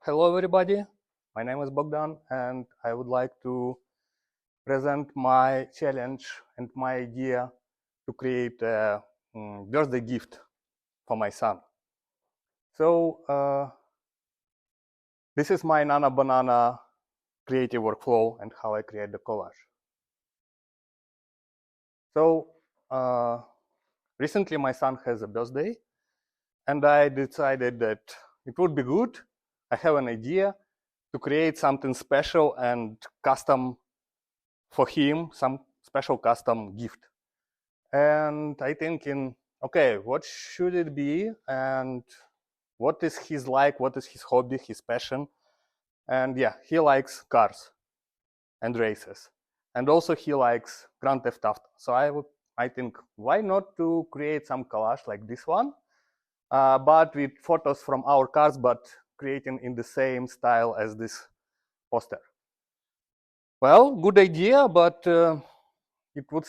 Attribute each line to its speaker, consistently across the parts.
Speaker 1: Hello everybody, my name is Bogdan and I would like to present my challenge and my idea to create a birthday gift for my son. So this is my Nana Banana creative workflow and how I create the collage. So recently my son has a birthday and I decided that it would be good. I have an idea to create something special and custom for him, some special custom gift. And I thinking, okay, what should it be and what is his like, what is his hobby, his passion. And yeah, he likes cars and races. And also he likes Grand Theft Auto. So I think, why not to create some collage like this one, but with photos from our cars, but creating in the same style as this poster. Well, good idea, but it would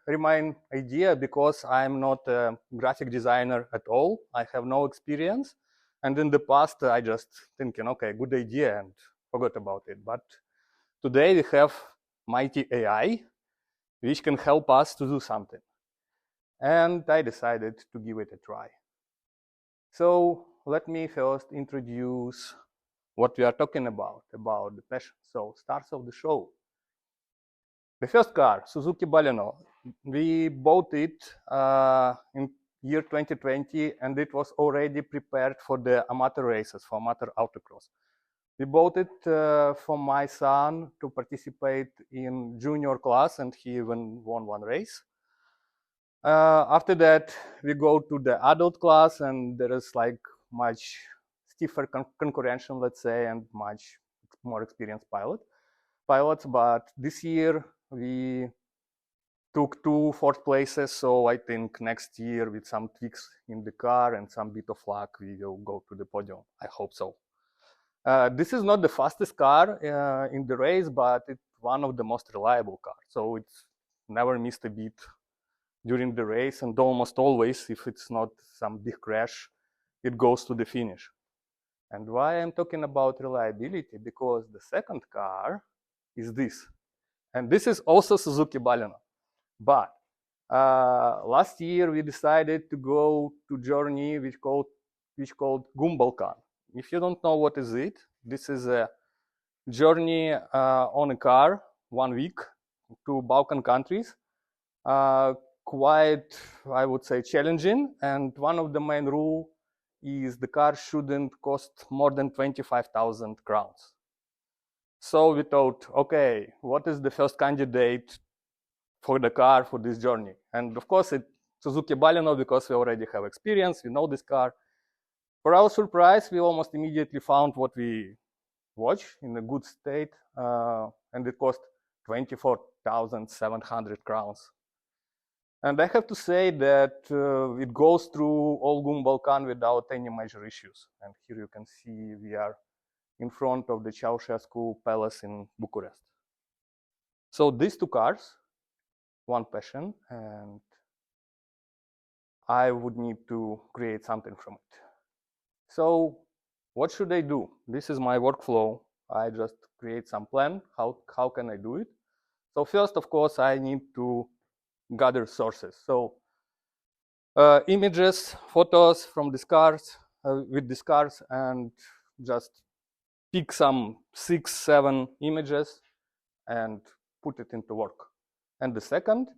Speaker 1: remain idea because I'm not a graphic designer at all. I have no experience. And in the past, I just thinking, okay, good idea and forgot about it. But today we have mighty AI, which can help us to do something. And I decided to give it a try. So let me first introduce what we are talking about the passion. So stars of the show. The first car, Suzuki Baleno, we bought it in year 2020 and it was already prepared for the amateur races, for amateur autocross. We bought it for my son to participate in junior class and he even won one race. After that, we go to the adult class and there is like much stiffer concurrence, let's say, and much more experienced pilots. But this year we took 2 fourth places, so I think next year with some tweaks in the car and some bit of luck, we will go to the podium. I hope so. This is not the fastest car in the race, but it's one of the most reliable cars. So it's never missed a beat during the race, and almost always, if it's not some big crash, it goes to the finish. And why I'm talking about reliability? Because the second car is this. And this is also Suzuki Baleno. But last year we decided to go to journey which called Gumbalkan. If you don't know what is it, this is a journey on a car, 1 week to Balkan countries. Quite, I would say, challenging. And one of the main rules is the car shouldn't cost more than 25,000 crowns. So we thought, okay, what is the first candidate for the car for this journey? And of course, it's Suzuki Baleno because we already have experience, we know this car. For our surprise, we almost immediately found what we watch in a good state, and it cost 24,700 crowns. And I have to say that it goes through all Gumbalkan without any major issues. And here you can see we are in front of the Ceausescu Palace in Bucharest. So these 2 cars, one passion, and I would need to create something from it. So what should I do? This is my workflow. I just create some plan. How can I do it? So first, of course, I need to gather sources. So images, photos from these cars, with these cars, and just pick some 6, 7 images and put it into work. And the second,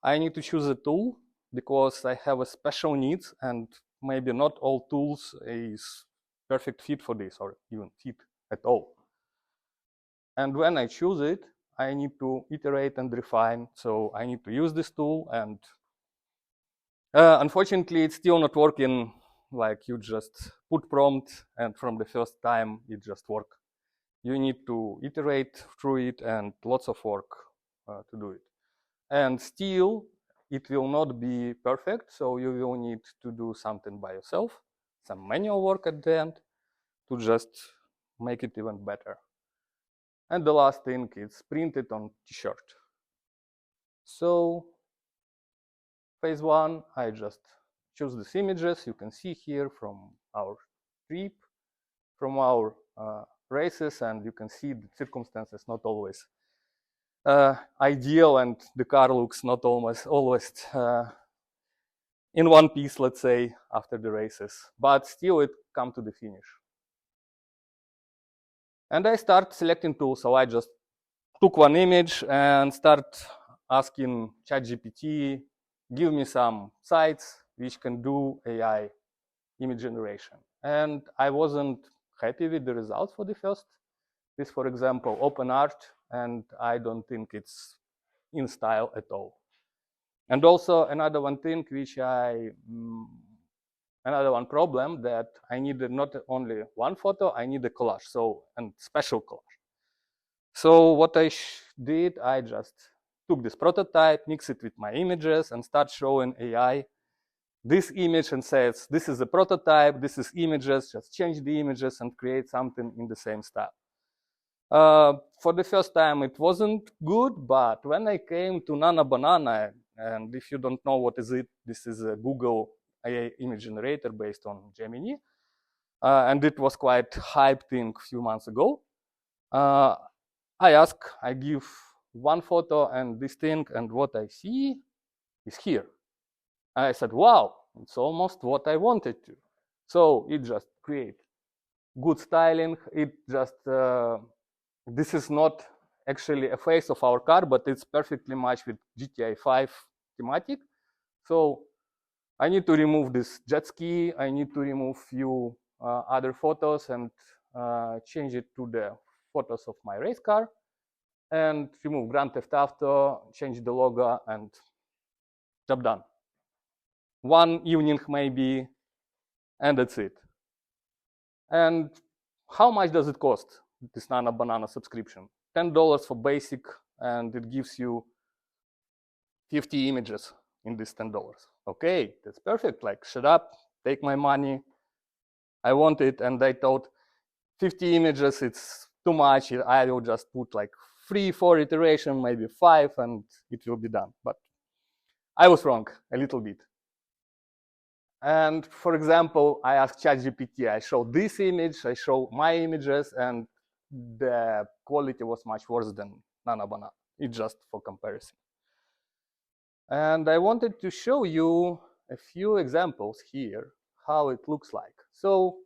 Speaker 1: I need to choose a tool because I have a special needs and maybe not all tools is perfect fit for this or even fit at all. And when I choose it, I need to iterate and refine. So I need to use this tool, and unfortunately, it's still not working like you just put prompt and from the first time it just work. You need to iterate through it and lots of work to do it. And still, it will not be perfect, so you will need to do something by yourself, some manual work at the end to just make it even better. And the last thing is print it on t-shirt. So phase 1, I just choose these images you can see here from our trip, from our races, and you can see the circumstances not always ideal, and the car looks not always in one piece, let's say, after the races, but still it come to the finish. And I start selecting tools, so I just took one image and start asking ChatGPT, give me some sites which can do AI image generation. And I wasn't happy with the results for the first. This, for example, open art, and I don't think it's in style at all. And also another one thing which another one problem that I needed not only one photo, I need a collage, so and special collage. So what I did, I just took this prototype, mix it with my images, and start showing AI this image and says, this is a prototype, this is images, just change the images and create something in the same style. For the first time, it wasn't good, but when I came to Nano Banana, and if you don't know what is it, this is a Google AI image generator based on Gemini, and it was quite hyped thing a few months ago. I give one photo and this thing, and what I see is here. I said, wow, it's almost what I wanted to. So it just creates good styling. It just, this is not actually a face of our car, but it's perfectly matched with GTA 5 thematic. So I need to remove this jet ski. I need to remove few other photos and change it to the photos of my race car, and remove Grand Theft Auto, change the logo, and job done. One evening maybe, and that's it. And how much does it cost, this Nano Banana subscription? $10 for basic, and it gives you 50 images in this $10. Okay, that's perfect. Like, shut up, take my money. I want it, and I thought 50 images, it's too much. I will just put like 3-4 iterations, maybe 5, and it will be done. But I was wrong a little bit. And for example, I asked ChatGPT, I show this image, I show my images, and the quality was much worse than Nano Banana. It's just for comparison. And I wanted to show you a few examples here, how it looks like. So,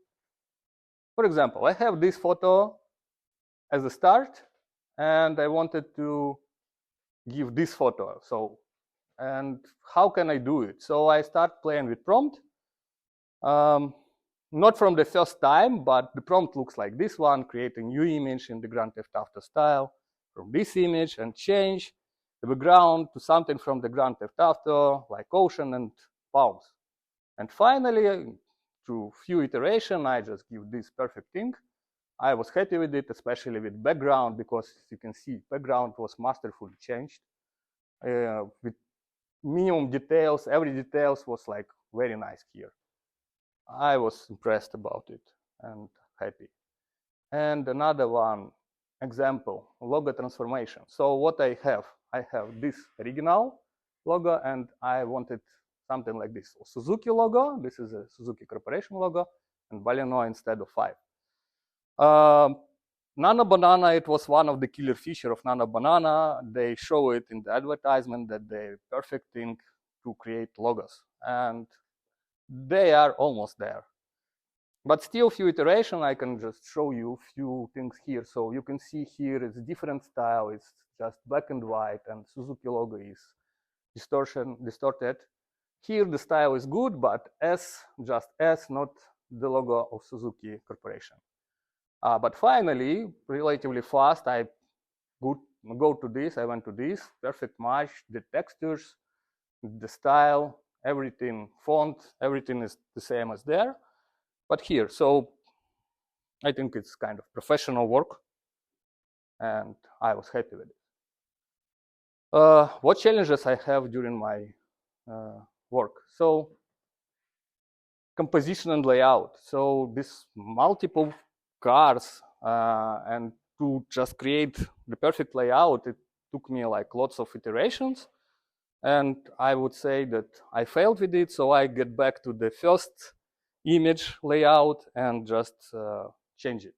Speaker 1: for example, I have this photo as a start, and I wanted to give this photo. So, and how can I do it? So I start playing with prompt. Not from the first time, but the prompt looks like this one, create a new image in the Grand Theft Auto style from this image and change the background to something from the Grand Theft Auto, like ocean and palms. And finally, through few iterations, I just give this perfect thing. I was happy with it, especially with background, because you can see background was masterfully changed. With minimum details, every details was like very nice here. I was impressed about it and happy. And another one example, logo transformation. So what I have this original logo, and I wanted something like this. Suzuki logo, this is a Suzuki Corporation logo, and Baleno instead of 5. Nano Banana, it was one of the killer features of Nano Banana. They show it in the advertisement that the perfect thing to create logos, and they are almost there. But still, few iterations, I can just show you few things here. So you can see here it's different style. It's just black and white, and Suzuki logo is distorted. Here the style is good, but S, just S, not the logo of Suzuki Corporation. But finally, relatively fast, I go to this, I went to this, perfect match, the textures, the style, everything, font, everything is the same as there. But here, so I think it's kind of professional work, and I was happy with it. What challenges I have during my work? So composition and layout. So this multiple cars, and to just create the perfect layout, it took me like lots of iterations, and I would say that I failed with it. So I get back to the first image layout and just change it.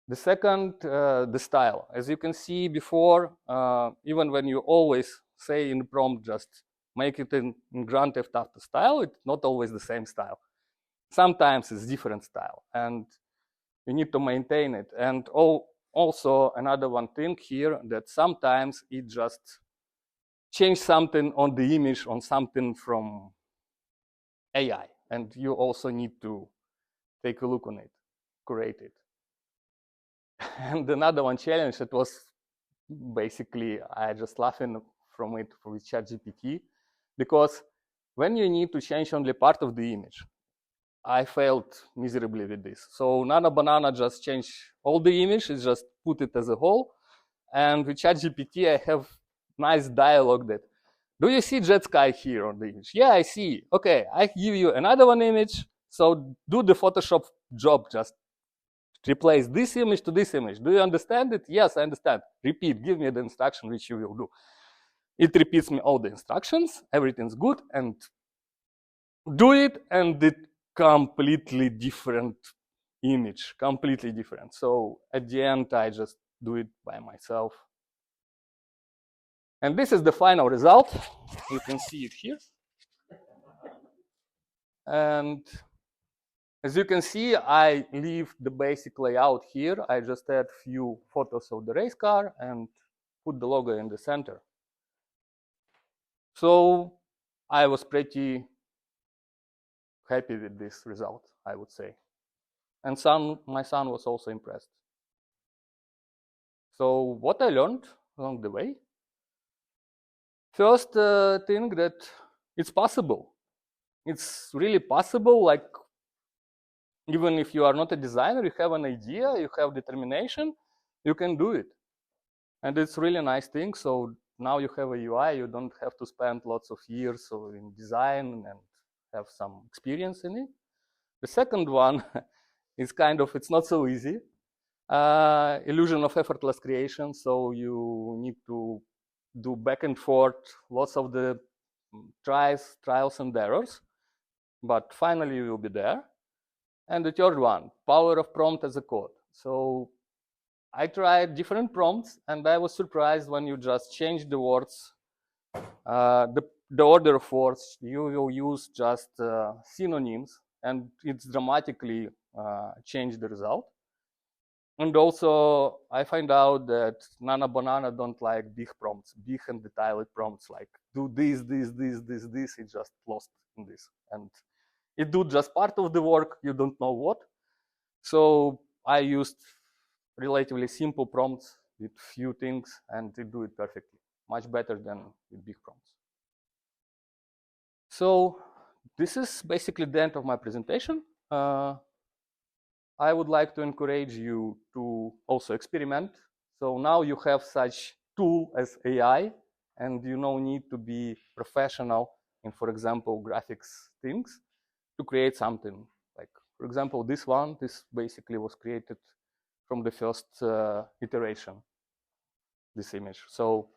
Speaker 1: The second, the style. As you can see before, even when you always say in the prompt, just make it in Grand Theft Auto style, it's not always the same style. Sometimes it's different style, and you need to maintain it. And also another one thing here, that sometimes it just change something on the image, on something from AI, and you also need to take a look on it, curate it. And another one challenge, it was basically, I just laughing from it with ChatGPT, because when you need to change only part of the image, I failed miserably with this. So Nano Banana just changed all the image, it just put it as a whole. And with ChatGPT, I have nice dialogue that, do you see jet sky here on the image? Yeah, I see. Okay, I give you another one image. So do the Photoshop job, just replace this image to this image. Do you understand it? Yes, I understand. Repeat, give me the instruction which you will do. It repeats me all the instructions, everything's good, and do it, and it completely different image, completely different. So at the end, I just do it by myself. And this is the final result. You can see it here. And as you can see, I leave the basic layout here. I just add few photos of the race car and put the logo in the center. So I was pretty happy with this result, I would say. And my son was also impressed. So what I learned along the way, first thing that it's possible. It's really possible, like even if you are not a designer, you have an idea, you have determination, you can do it. And it's really nice thing. So now you have a UI, you don't have to spend lots of years in design and have some experience in it. The second one is kind of, it's not so easy. Illusion of effortless creation. So you need to do back and forth, lots of the trials and errors, but finally you will be there. And the third one, power of prompt as a code. So I tried different prompts, and I was surprised when you just change the words, the order of words. You will use just synonyms, and it's dramatically changed the result. And also, I find out that Nano Banana don't like big prompts, big and detailed prompts like do this. It's just lost in this, and it do just part of the work. You don't know what. So I used relatively simple prompts with few things, and they do it perfectly, much better than with big prompts. So this is basically the end of my presentation. I would like to encourage you to also experiment. So now you have such tool as AI, and you no need to be professional in, for example, graphics things to create something. Like, for example, this basically was created from the first iteration, this image. So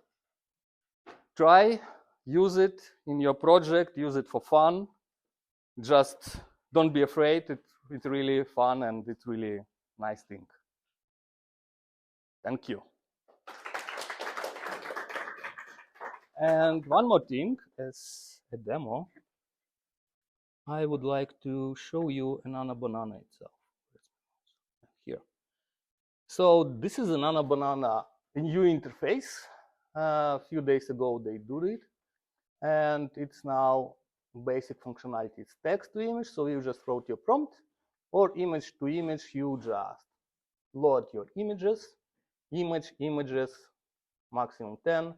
Speaker 1: try, use it in your project, use it for fun. Just don't be afraid. It's really fun and it's really nice thing. Thank you. And one more thing, as a demo, I would like to show you a Nano Banana itself. Here. So this is a Nano Banana new interface. A few days ago they did it, and it's now basic functionality. It's text to image, so you just wrote your prompt, or image to image, you just load your images, images, maximum 10,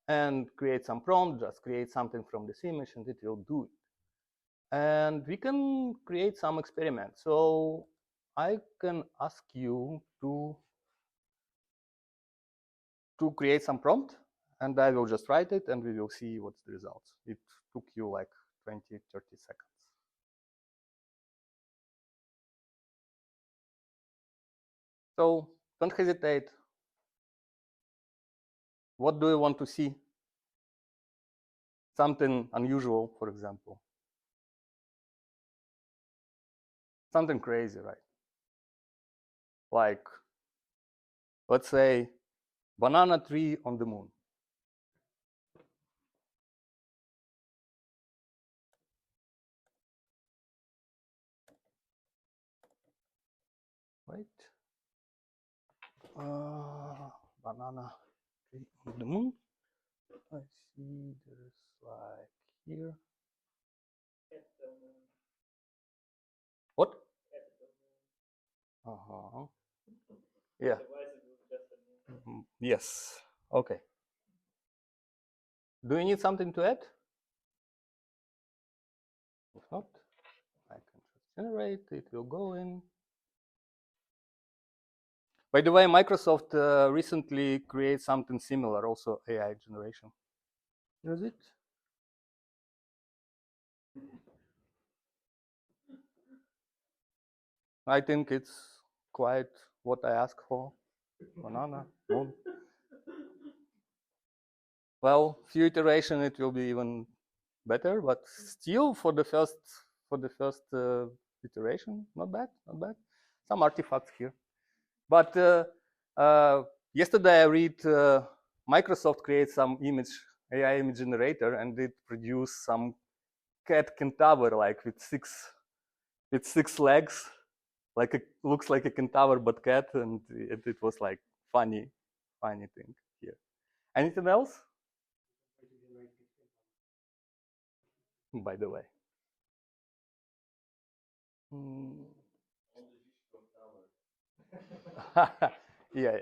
Speaker 1: and create some prompt, just create something from this image, and it will do it. And we can create some experiments. So I can ask you to create some prompt, and I will just write it, and we will see what's the results. It took you like 20, 30 seconds. So don't hesitate. What do you want to see? Something unusual, for example. Something crazy, right? like, let's say, banana tree on the moon. Right? Banana tree on the moon. I see there's like here. What? Uh-huh. Yeah. Yes. Okay. Do you need something to add? If not, I can just generate. It will go in. By the way, Microsoft recently created something similar, also AI generation. Is it? I think it's quite what I asked for. Banana, moon. Well, few iteration it will be even better, but still for the first iteration, not bad, not bad. Some artifacts here, but yesterday I read Microsoft created some AI image generator, and it produced some cat centaur like with six legs, like looks like a centaur but cat, and it was like funny thing here. Anything else? By the way. Yeah.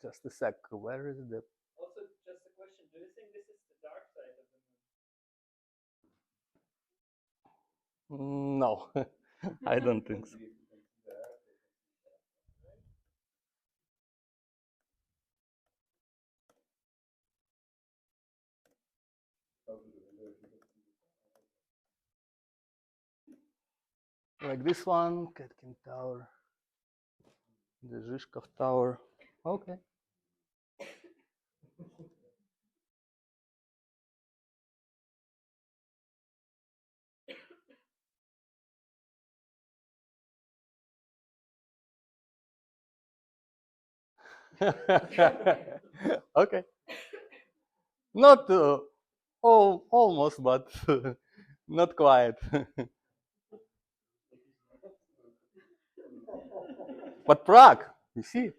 Speaker 1: Just a sec. Where is the?
Speaker 2: Also, just a question: do you think this is the dark side of the
Speaker 1: moon?
Speaker 2: moon?
Speaker 1: No, I don't think so. Like this one, Catkin Tower, the Zhishkov Tower. Okay. Okay. Not almost, but not quite. But Prague, you see.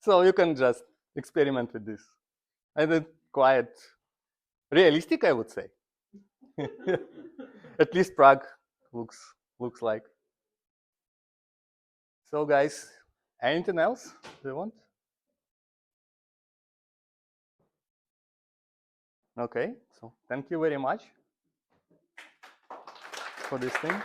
Speaker 1: So you can just experiment with this. And it's quite realistic, I would say. At least Prague looks like. So guys, anything else you want? Okay, so thank you very much for this thing.